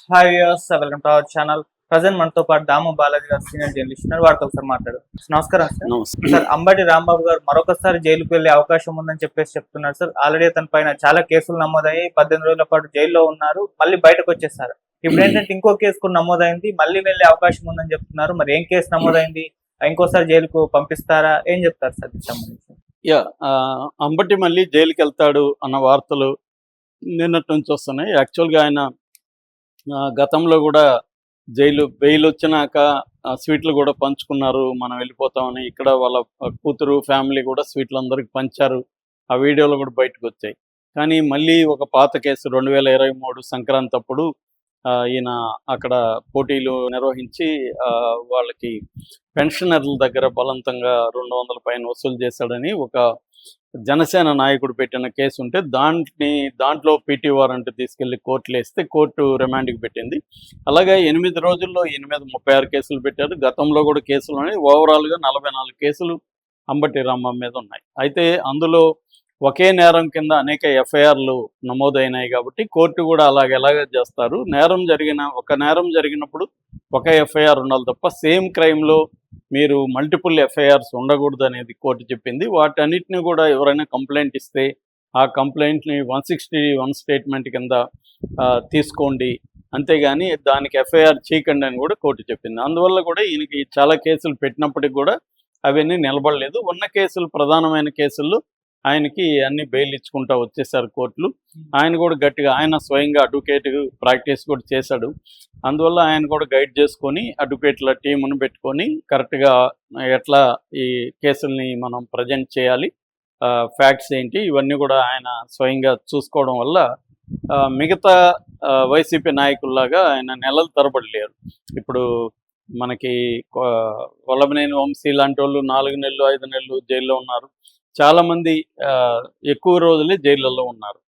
Hi viewers, welcome to our channel. Present మనతో పాటు దాము బాలాజీ గారు సీనియర్ జర్నలిస్ట్ ఉన్నారు. వారితో ఒకసారి మాట్లాడు. నమస్కారం సార్. నమస్తే. సార్, అంబటి రాంబాబు గారు మరొకసారి జైలుకు వెళ్లే అవకాశం ఉందని చెప్తున్నారు సార్. ఆల్రెడీ అతని పైన చాలా కేసులు నమోదయ్యి 18 రోజుల పాటు జైల్లో ఉన్నారు. మళ్ళీ బయటకు వచ్చేసారు. ఇప్పుడు ఏంటంటే ఇంకో కేసు కూడా నమోదైంది, మళ్ళీ వెళ్లే అవకాశం ఉందని చెప్తున్నారు. మరి ఏం కేసు నమోదైంది, ఇంకోసారి జైలుకు పంపిస్తారా, ఏం చెప్తారు సార్ దీనికి సంబంధించి? అంబటి మళ్ళీ జైలుకి వెళ్తాడు అన్న వార్తలు నిన్నటి నుంచి వస్తున్నాయి. యాక్చువల్గా ఆయన గతంలో కూడా బెయిల్ వచ్చినాక స్వీట్లు కూడా పంచుకున్నారు, మనం వెళ్ళిపోతామని. ఇక్కడ వాళ్ళ కూతురు ఫ్యామిలీ కూడా స్వీట్లు అందరికి పంచారు. ఆ వీడియోలు కూడా బయటకు వచ్చాయి. కానీ మళ్ళీ ఒక పాత కేసు 2023 సంక్రాంతి అప్పుడు ఈయన అక్కడ పోటీలు నిర్వహించి వాళ్ళకి పెన్షనర్ల దగ్గర బలవంతంగా 200 పైన వసూలు చేశాడని ఒక జనసేన నాయకుడు పెట్టిన కేసు ఉంటే దాంట్లో పీటీ వారెంట్ తీసుకెళ్లి కోర్టులో వేస్తే కోర్టు రిమాండ్కి పెట్టింది. అలాగే 8 రోజుల్లో 36 కేసులు పెట్టారు. గతంలో కూడా కేసులు ఉన్నాయి. ఓవరాల్గా 44 కేసులు అంబటి రాంబాబు మీద ఉన్నాయి. అయితే అందులో ఒకే నేరం కింద అనేక ఎఫ్ఐఆర్లు నమోదైనాయి కాబట్టి కోర్టు కూడా ఎలాగే చేస్తారు. ఒక నేరం జరిగినప్పుడు ఒక ఎఫ్ఐఆర్ ఉండాలి తప్ప సేమ్ క్రైమ్లో మీరు మల్టిపుల్ ఎఫ్ఐఆర్స్ ఉండకూడదు అనేది కోర్టు చెప్పింది. వాటన్నిటిని కూడా ఎవరైనా కంప్లైంట్ ఇస్తే ఆ కంప్లైంట్ని 161 స్టేట్మెంట్ కింద తీసుకోండి, అంతేగాని దానికి ఎఫ్ఐఆర్ చేయకండి అని కూడా కోర్టు చెప్పింది. అందువల్ల కూడా ఈయనకి చాలా కేసులు పెట్టినప్పటికి కూడా అవన్నీ నిలబడలేదు. ఉన్న కేసులు, ప్రధానమైన కేసుల్లో ఆయనకి అన్ని బెయిల్ ఇచ్చుకుంటా వచ్చేసారు కోర్టులు. ఆయన కూడా గట్టిగా, ఆయన స్వయంగా అడ్వకేట్ ప్రాక్టీస్ కూడా చేశాడు. అందువల్ల ఆయన కూడా గైడ్ చేసుకొని అడ్వకేట్ల టీమును పెట్టుకొని కరెక్ట్గా ఎట్లా ఈ కేసుల్ని మనం ప్రజెంట్ చేయాలి, ఫ్యాక్ట్స్ ఏంటి, ఇవన్నీ కూడా ఆయన స్వయంగా చూసుకోవడం వల్ల మిగతా వైసీపీ నాయకుల్లాగా ఆయన నెలల తరబడి లేరు. ఇప్పుడు మనకి వల్లభనేని వంశీ లాంటి వాళ్ళు 4 నెలలు 5 నెలలు జైల్లో ఉన్నారు. చాలామంది ఎక్కువ రోజులే జైళ్ళల్లో ఉన్నారు.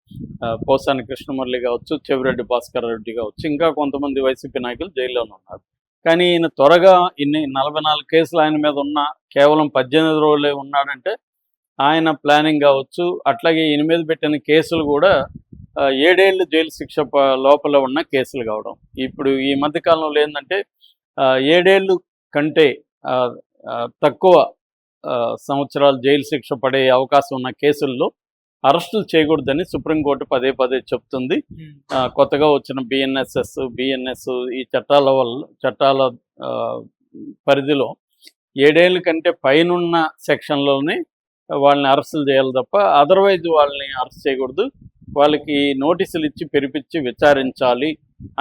పోసాని కృష్ణమురళి కావచ్చు, చెవిరెడ్డి భాస్కర్ రెడ్డి కావచ్చు, ఇంకా కొంతమంది వైసీపీ నాయకులు జైల్లోనే ఉన్నారు. కానీ ఈయన త్వరగా 44 కేసులు ఆయన మీద ఉన్న కేవలం 18 రోజులే ఉన్నాడంటే ఆయన ప్లానింగ్ కావచ్చు. అట్లాగే ఈయన మీద పెట్టిన కేసులు కూడా 7 ఏళ్ళు జైలు శిక్ష లోపల ఉన్న కేసులు కావడం. ఇప్పుడు ఈ మధ్యకాలంలో ఏంటంటే 7 ఏళ్ళు కంటే తక్కువ సంవత్సరాలు జైలు శిక్ష పడే అవకాశం ఉన్న కేసుల్లో అరెస్టులు చేయకూడదని సుప్రీంకోర్టు పదే చెప్తుంది. కొత్తగా వచ్చిన బిఎన్ఎస్ ఈ చట్టాల పరిధిలో 7 ఏళ్ళ కంటే పైనున్న సెక్షన్లోనే వాళ్ళని అరెస్టులు చేయాలి తప్ప అదర్వైజ్ వాళ్ళని అరెస్ట్ చేయకూడదు. వాళ్ళకి నోటీసులు ఇచ్చి పిలిపించి విచారించాలి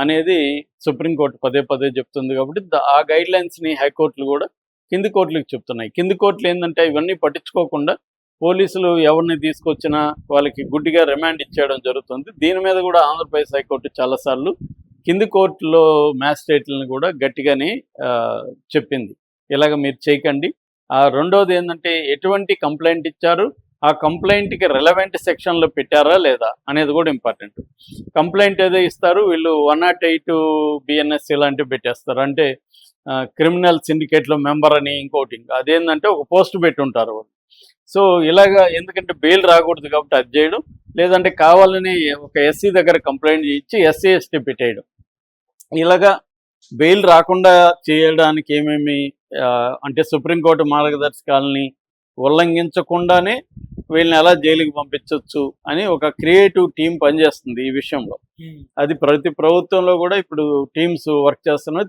అనేది సుప్రీంకోర్టు పదే చెప్తుంది. కాబట్టి ఆ గైడ్లైన్స్ని హైకోర్టులు కూడా కింది కోర్టులకు చెప్తున్నాయి. కింది కోర్టులు ఏంటంటే ఇవన్నీ పట్టించుకోకుండా పోలీసులు ఎవరిని తీసుకొచ్చినా వాళ్ళకి గుడ్డిగా రిమాండ్ ఇచ్చేయడం జరుగుతుంది. దీని మీద కూడా ఆంధ్రప్రదేశ్ హైకోర్టు చాలాసార్లు కింది కోర్టులో మ్యాజిస్ట్రేట్లను కూడా గట్టిగానే చెప్పింది, ఇలాగ మీరు చేయకండి. రెండోది ఏంటంటే ఎటువంటి కంప్లైంట్ ఇచ్చారు, ఆ కంప్లైంట్కి రెలవెంట్ సెక్షన్లో పెట్టారా లేదా అనేది కూడా ఇంపార్టెంట్. కంప్లైంట్ ఏదో ఇస్తారు, వీళ్ళు 108 బిఎన్ఎస్ ఇలాంటివి పెట్టేస్తారు. అంటే క్రిమినల్ సిండికేట్లో మెంబర్ అని ఇంకోటి, అదేంటంటే ఒక పోస్ట్ పెట్టుంటారు వాళ్ళు. సో ఇలాగా ఎందుకంటే బెయిల్ రాకూడదు కాబట్టి అది చేయడం, లేదంటే కావాలని ఒక ఎస్సీ దగ్గర కంప్లైంట్ ఇచ్చి ఎస్సీ ఎస్టీ పెట్టేయడం. ఇలాగా బెయిల్ రాకుండా చేయడానికి ఏమేమి అంటే సుప్రీంకోర్టు మార్గదర్శకాలని ఉల్లంఘించకుండానే వీళ్ళని ఎలా జైలుకి పంపించవచ్చు అని ఒక క్రియేటివ్ టీం పనిచేస్తుంది ఈ విషయంలో. అది ప్రతి ప్రభుత్వంలో కూడా ఇప్పుడు టీమ్స్ వర్క్ చేస్తున్నాయి.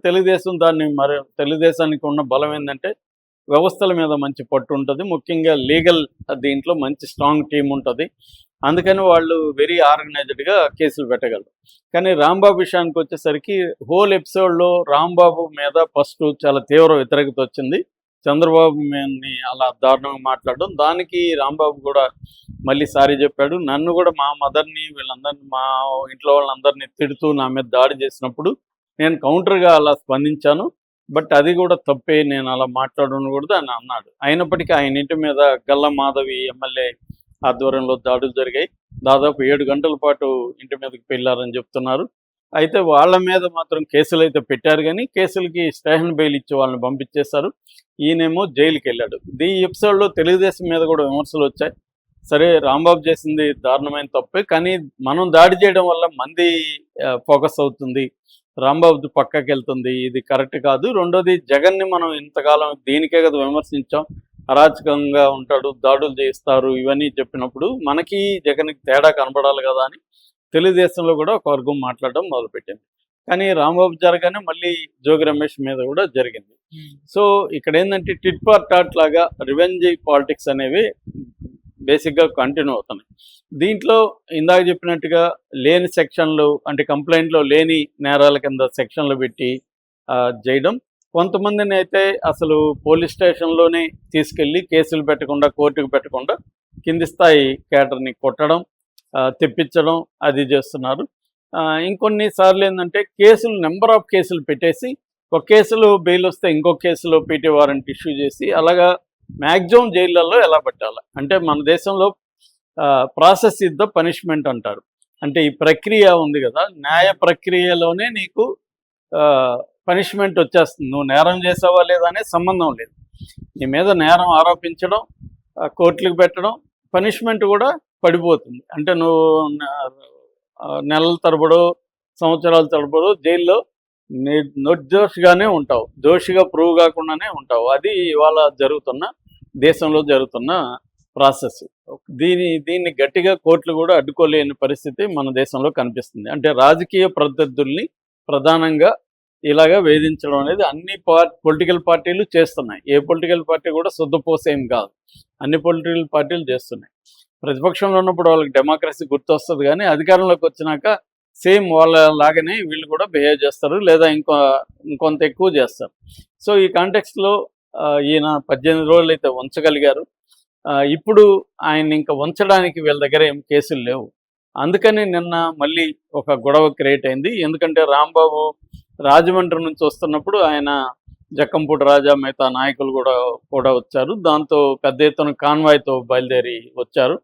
తెలుగుదేశానికి ఉన్న బలం ఏంటంటే వ్యవస్థల మీద మంచి పట్టు ఉంటుంది, ముఖ్యంగా లీగల్ దీంట్లో మంచి స్ట్రాంగ్ టీం ఉంటుంది. అందుకని వాళ్ళు వెరీ ఆర్గనైజ్డ్గా కేసులు పెట్టగలరు. కానీ రాంబాబు విషయానికి వచ్చేసరికి హోల్ ఎపిసోడ్లో రాంబాబు మీద ఫస్ట్ చాలా తీవ్ర వ్యతిరేకత వచ్చింది. చంద్రబాబు మీదని అలా దారుణంగా మాట్లాడడం, దానికి రాంబాబు కూడా మళ్ళీ సారీ చెప్పాడు. నన్ను కూడా మా మదర్ని వీళ్ళందరినీ, మా ఇంట్లో వాళ్ళందరినీ తిడుతూ నా మీద దాడి చేసినప్పుడు నేను కౌంటర్గా అలా స్పందించాను, బట్ అది కూడా తప్పే, నేను అలా మాట్లాడకూడదు అని అన్నాడు. అయినప్పటికీ ఆయన ఇంటి మీద గల్లా మాధవి ఎమ్మెల్యే ఆధ్వర్యంలో దాడులు జరిగాయి. దాదాపు 7 గంటల పాటు ఇంటి మీదకి వెళ్ళారని చెప్తున్నారు. అయితే వాళ్ళ మీద మాత్రం కేసులు అయితే పెట్టారు, కానీ కేసులకి స్టేషన్ బెయిల్ ఇచ్చి వాళ్ళని పంపించేశారు. ఈయనేమో జైలుకి వెళ్ళాడు. ఈ ఎపిసోడ్లో తెలుగుదేశం మీద కూడా విమర్శలు వచ్చాయి. సరే రాంబాబు చేసింది దారుణమైన తప్పే, కానీ మనం దాడి చేయడం వల్ల మంది ఫోకస్ అవుతుంది, రాంబాబు పక్కకి వెళ్తుంది, ఇది కరెక్ట్ కాదు. రెండోది జగన్ని మనం ఇంతకాలం దీనికే కదా విమర్శించాం, అరాచకంగా ఉంటాడు, దాడులు చేస్తారు, ఇవన్నీ చెప్పినప్పుడు మనకి జగన్కి తేడా కనబడాలి కదా అని తెలుగుదేశంలో కూడా ఒక వర్గం మాట్లాడడం మొదలుపెట్టింది. కానీ రాంబాబు జరగానే మళ్ళీ జోగి రమేష్ మీద కూడా జరిగింది. సో ఇక్కడ ఏంటంటే టిట్ ఫార్ టాట్ లాగా రివెంజ్ పాలిటిక్స్ అనేవి బేసిక్గా కంటిన్యూ అవుతున్నాయి. దీంట్లో ఇందాక చెప్పినట్టుగా లేని సెక్షన్లు, అంటే కంప్లైంట్లో లేని నేరాల కింద సెక్షన్లు పెట్టి చేయడం, కొంతమందిని అయితే అసలు పోలీస్ స్టేషన్లోనే తీసుకెళ్ళి కేసులు పెట్టకుండా, కోర్టుకు పెట్టకుండా కింది స్థాయి కేడర్ని కొట్టడం, తెప్పించడం అది చేస్తున్నారు. ఇంకొన్నిసార్లు ఏంటంటే కేసులు, నెంబర్ ఆఫ్ కేసులు పెట్టేసి ఒక కేసులో బెయిల్ వస్తే ఇంకొక కేసులో పీటీ వారెంట్ ఇష్యూ చేసి అలాగా మ్యాక్సిమం జైళ్ళల్లో ఎలా పెట్టాలి అంటే, మన దేశంలో ప్రాసెస్ ఇస్ ద పనిష్మెంట్ అంటారు. అంటే ఈ ప్రక్రియ ఉంది కదా, న్యాయ ప్రక్రియలోనే నీకు పనిష్మెంట్ వచ్చేస్తుంది. నువ్వు నేరం చేసావా లేదా అనే సంబంధం లేదు. నీ మీద నేరం ఆరోపించడం, కోర్టులకు పెట్టడం, పనిష్మెంట్ కూడా పడిపోతుంది. అంటే నువ్వు నెలల తరబడో సంవత్సరాల తరబడో జైల్లో నిర్దోషిగానే ఉంటావు, దోషిగా ప్రూవ్ కాకుండానే ఉంటావు. అది ఇవాళ జరుగుతున్న, దేశంలో జరుగుతున్న ప్రాసెస్. దీన్ని గట్టిగా కోర్టులు కూడా అడ్డుకోలేని పరిస్థితి మన దేశంలో కనిపిస్తుంది. అంటే రాజకీయ ప్రత్యర్థుల్ని ప్రధానంగా ఇలాగా వేధించడం అనేది అన్ని పొలిటికల్ పార్టీలు చేస్తున్నాయి. ఏ పొలిటికల్ పార్టీ కూడా శుద్ధపోసేం కాదు, అన్ని పొలిటికల్ పార్టీలు చేస్తున్నాయి. ప్రతిపక్షంలో ఉన్నప్పుడు వాళ్ళకి డెమోక్రసీ గుర్తొస్తుంది, కానీ అధికారంలోకి వచ్చినాక సేమ్ వాళ్ళ లాగానే వీళ్ళు కూడా బిహేవ్ చేస్తారు, లేదా ఇంకొంత ఎక్కువ చేస్తారు. సో ఈ కాంటెక్స్ట్లో ఈయన 18 రోజులు అయితే ఉంచగలిగారు. ఇప్పుడు ఆయన ఇంకా ఉంచడానికి వీళ్ళ దగ్గర ఏం కేసులు లేవు. అందుకని నిన్న మళ్ళీ ఒక గొడవ క్రియేట్ అయింది. ఎందుకంటే రాంబాబు రాజమండ్రి నుంచి వస్తున్నప్పుడు ఆయన జక్కంపూడి రాజా మిగతా నాయకులు కూడా వచ్చారు. దాంతో పెద్ద ఎత్తున కాన్వాయ్తో బయలుదేరి వచ్చారు.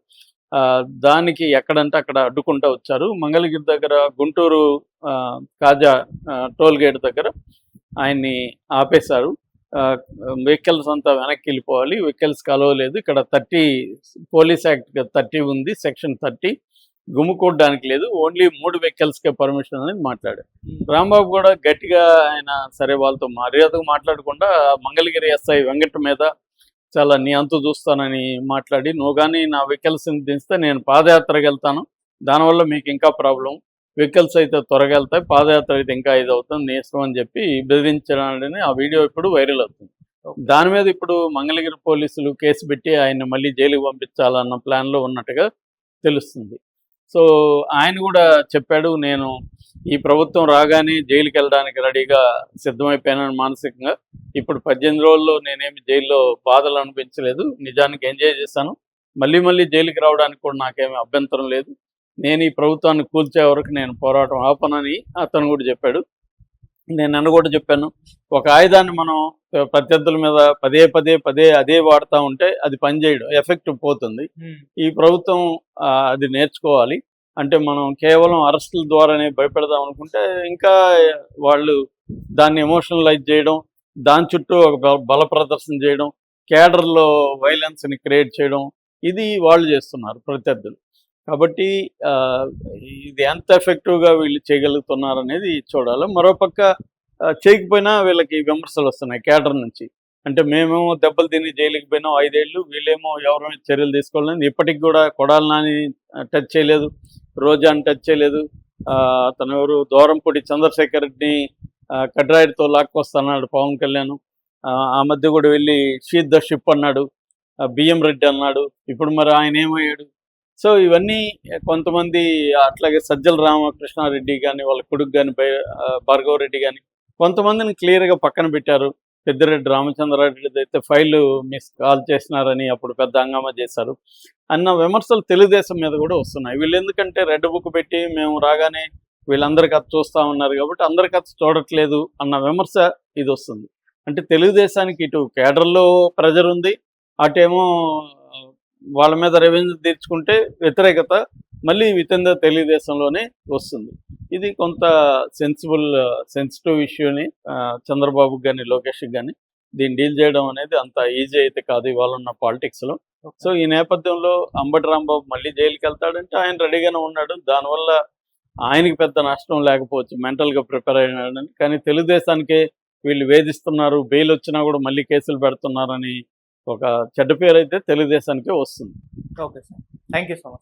దానికి ఎక్కడంటే అక్కడ అడ్డుకుంటూ వచ్చారు. మంగళగిరి దగ్గర గుంటూరు కాజా టోల్ గేట్ దగ్గర ఆయన్ని ఆపేశారు. వెహికల్స్ అంతా వెనక్కి వెళ్ళిపోవాలి, వెహికల్స్ కలవలేదు. ఇక్కడ 30 పోలీస్ యాక్ట్ 30 ఉంది, సెక్షన్ 30 గుమ్ముకోవడానికి లేదు, ఓన్లీ 3 వెహికల్స్కే పర్మిషన్ అనేది మాట్లాడారు. రాంబాబు కూడా గట్టిగా ఆయన సరే వాళ్ళతో మర్యాదగా మాట్లాడకుండా మంగళగిరి ఎస్ఐ వెంకట మీద చాలా నీ అంతు చూస్తానని మాట్లాడి, నువ్వు కానీ నా వెహికల్స్ని దించితే నేను పాదయాత్రకి వెళ్తాను, దానివల్ల మీకు ఇంకా ప్రాబ్లం, వెహికల్స్ అయితే త్వరగా వెళ్తాయి, పాదయాత్ర అయితే ఇంకా ఇది అవుతుంది, నీ ఇష్టం అని చెప్పి బెదిరించడాన్ని ఆ వీడియో ఇప్పుడు వైరల్ అవుతుంది. దాని మీద ఇప్పుడు మంగళగిరి పోలీసులు కేసు పెట్టి ఆయన మళ్ళీ జైలుకి పంపించాలన్న ప్లాన్లో ఉన్నట్టుగా తెలుస్తుంది. సో ఆయన కూడా చెప్పాడు, నేను ఈ ప్రభుత్వం రాగానే జైలుకి వెళ్ళడానికి రెడీగా సిద్ధమైపోయానని మానసికంగా. ఇప్పుడు 18 రోజుల్లో నేనేమి జైల్లో బాధలు అనిపించలేదు, నిజానికి ఎంజాయ్ చేశాను, మళ్ళీ జైలుకి రావడానికి కూడా నాకేమీ అభ్యంతరం లేదు, నేను ఈ ప్రభుత్వాన్ని కూల్చే వరకు నేను పోరాటం ఆపనని అతను కూడా చెప్పాడు. నేను కూడా చెప్పాను, ఒక ఆయుధాన్ని మనం ప్రత్యర్థుల మీద పదే అదే వాడుతూ ఉంటే అది పనిచేయడం, ఎఫెక్ట్ పోతుంది. ఈ ప్రభుత్వం అది నేర్చుకోవాలి. అంటే మనం కేవలం అరెస్టుల ద్వారానే భయపెడదాం అనుకుంటే ఇంకా వాళ్ళు దాన్ని ఎమోషనలైజ్ చేయడం, దాని చుట్టూ ఒక బల ప్రదర్శన చేయడం, కేడర్లో వైలెన్స్ని క్రియేట్ చేయడం, ఇది వాళ్ళు చేస్తున్నారు ప్రత్యర్థులు. కాబట్టి ఇది ఎంత ఎఫెక్టివ్గా వీళ్ళు చేయగలుగుతున్నారు అనేది చూడాలి. మరోపక్క చేయకపోయినా వీళ్ళకి విమర్శలు వస్తున్నాయి కేడర్ నుంచి. అంటే మేమేమో దెబ్బలు తిని జైలుకి పోయినాం 5 ఏళ్ళు, వీళ్ళేమో ఎవరైనా చర్యలు తీసుకోవాలని. ఇప్పటికి కూడా కొడాలి నాని టచ్ చేయలేదు, రోజాని టచ్ చేయలేదు, అతను ఎవరు దూరంపూడి చంద్రశేఖర్ రెడ్డిని కడ్రాయిడ్తో లాక్కొస్తున్నాడు పవన్ కళ్యాణ్. ఆ మధ్య కూడా వెళ్ళి షీట్ ద షిప్ అన్నాడు, బియ్యం రెడ్డి అన్నాడు, ఇప్పుడు మరి ఆయన ఏమయ్యాడు? సో ఇవన్నీ కొంతమంది, అట్లాగే సజ్జల రామకృష్ణారెడ్డి కానీ వాళ్ళ కొడుకు కానీ భార్గవ్ రెడ్డి కానీ కొంతమందిని క్లియర్గా పక్కన పెట్టారు. పెద్దిరెడ్డి రామచంద్రారెడ్డి అయితే ఫైల్ కాల్ చేసినారని అప్పుడు పెద్ద హంగామా చేశారు అన్న విమర్శలు తెలుగుదేశం మీద కూడా వస్తున్నాయి. వీళ్ళు ఎందుకంటే రెడ్ బుక్ పెట్టి మేము రాగానే వీళ్ళందరి కథ చూస్తూ ఉన్నారు కాబట్టి అందరి కథ చూడట్లేదు అన్న విమర్శ ఇది వస్తుంది. అంటే తెలుగుదేశానికి ఇటు కేడర్లో ప్రెజర్ ఉంది, అటేమో వాళ్ళ మీద రెవెన్యూ తీర్చుకుంటే వ్యతిరేకత మళ్ళీ వితిన్ ద తెలుగుదేశంలోనే వస్తుంది. ఇది కొంత సెన్సిటివ్ ఇష్యూని చంద్రబాబుకి కానీ లోకేష్కి కానీ దీన్ని డీల్ చేయడం అనేది అంత ఈజీ అయితే కాదు ఇవాళ ఉన్న పాలిటిక్స్లో. సో ఈ నేపథ్యంలో అంబటి రాంబాబు మళ్ళీ జైలుకి వెళ్తాడంటే ఆయన రెడీగానే ఉన్నాడు. దానివల్ల ఆయనకి పెద్ద నష్టం లేకపోవచ్చు, మెంటల్గా ప్రిపేర్ అయినాడని. కానీ తెలుగుదేశానికే వీళ్ళు వేధిస్తున్నారు, బెయిల్ వచ్చినా కూడా మళ్ళీ కేసులు పెడుతున్నారని ఒక చెడ్డ పేరు అయితే తెలుగుదేశానికే వస్తుంది. Okay sir, thank you so much.